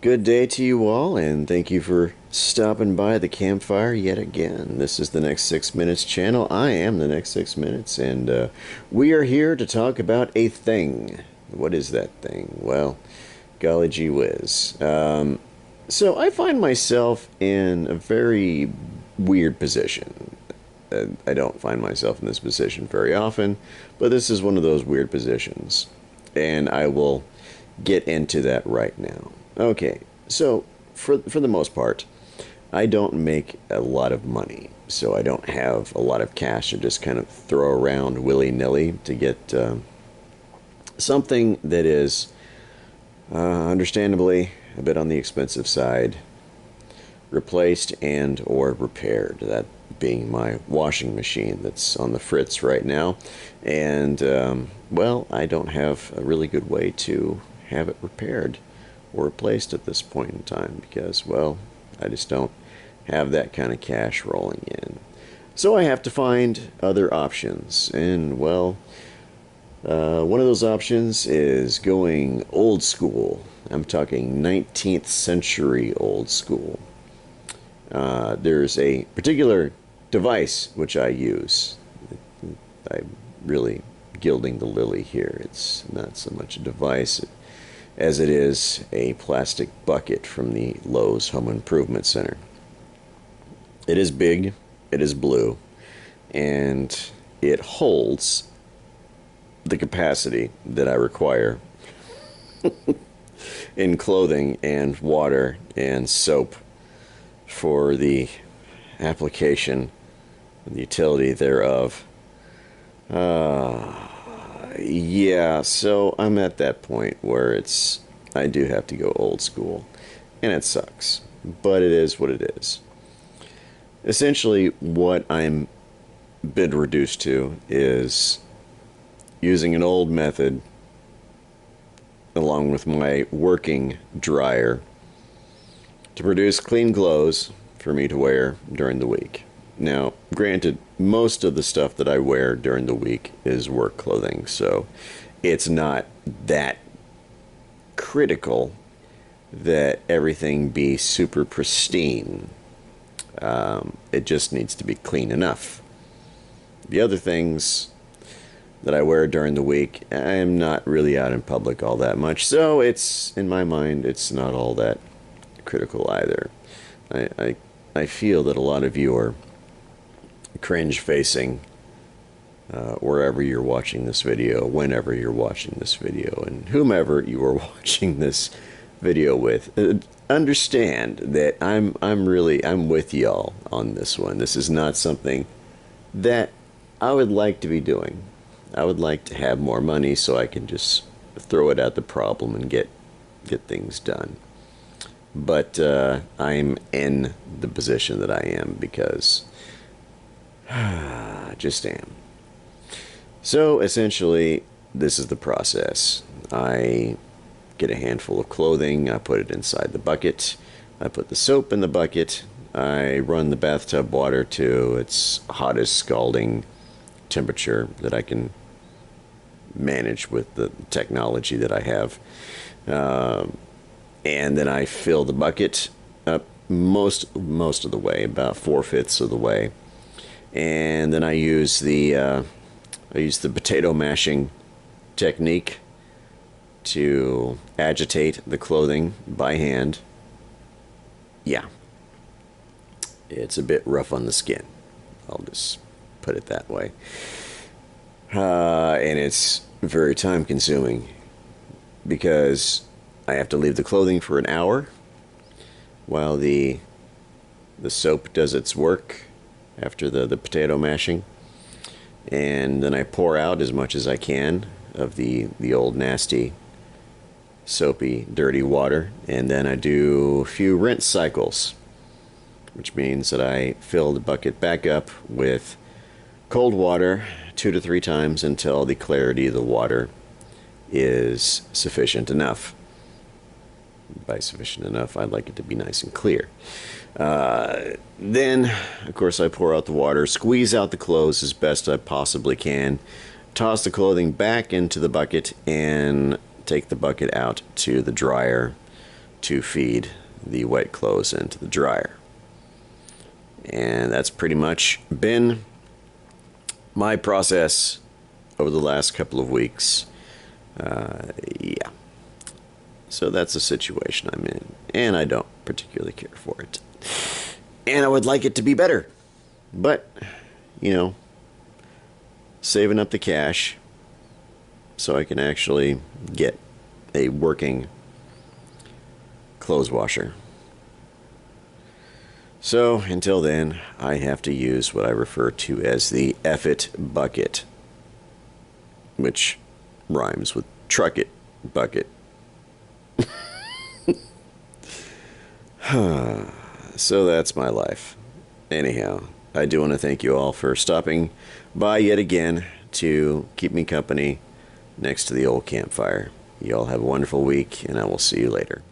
Good day to you all, and thank you for stopping by the campfire yet again. This is the Next 6 Minutes channel. I am the Next 6 Minutes, and we are here to talk about a thing. What is that thing? Well, golly gee whiz. So I find myself in a very weird position. I don't find myself in this position very often, but this is one of those weird positions, and I will get into that right now. Okay, so for the most part, I don't make a lot of money, so I don't have a lot of cash to just kind of throw around willy-nilly to get something that is understandably a bit on the expensive side replaced and or repaired. That being my washing machine that's on the fritz right now, and well, I don't have a really good way to have it repaired or replaced at this point in time because, well, I just don't have that kind of cash rolling in. So I have to find other options, and well, one of those options is going old school. I'm talking 19th century old school. There's a particular device which I use. I'm really gilding the lily here. It's not so much a device as it is a plastic bucket from the Lowe's Home Improvement Center. It is big, it is blue, and it holds the capacity that I require in clothing and water and soap for the application and the utility thereof. Yeah, so I'm at that point where I do have to go old school, and it sucks, but it is what it is. Essentially, what I'm been reduced to is using an old method along with my working dryer to produce clean clothes for me to wear during the week. Now, granted, most of the stuff that I wear during the week is work clothing, so it's not that critical that everything be super pristine. It just needs to be clean enough. The other things that I wear during the week, I'm not really out in public all that much, so it's, in my mind, it's not all that critical either. I feel that a lot of you are cringe facing wherever you're watching this video, whenever you're watching this video, and whomever you are watching this video with. Understand that I'm with y'all on this one. This is not something that I would like to be doing. I would like to have more money so I can just throw it at the problem and get things done. But I'm in the position that I am because I just am. So essentially, this is the process. I get a handful of clothing, I put it inside the bucket, I put the soap in the bucket, I run the bathtub water to its hottest scalding temperature that I can manage with the technology that I have. And then I fill the bucket up most of the way, about 4/5 of the way, and then I use the potato mashing technique to agitate the clothing by hand. Yeah, it's a bit rough on the skin. I'll just put it that way, and it's very time consuming because I have to leave the clothing for an hour while the soap does its work after the potato mashing, and then I pour out as much as I can of the old nasty soapy dirty water, and then I do a few rinse cycles, which means that I fill the bucket back up with cold water 2 to 3 times until the clarity of the water is sufficient enough. By sufficient enough, I'd like it to be nice and clear. Then, of course, I pour out the water, squeeze out the clothes as best I possibly can, toss the clothing back into the bucket, and take the bucket out to the dryer to feed the wet clothes into the dryer. And that's pretty much been my process over the last couple of weeks. Yeah. So that's the situation I'm in. And I don't particularly care for it. And I would like it to be better. But, saving up the cash so I can actually get a working clothes washer. So until then, I have to use what I refer to as the F it bucket, which rhymes with truck it bucket. So that's my life. Anyhow, I do want to thank you all for stopping by yet again to keep me company next to the old campfire. You all have a wonderful week, and I will see you later.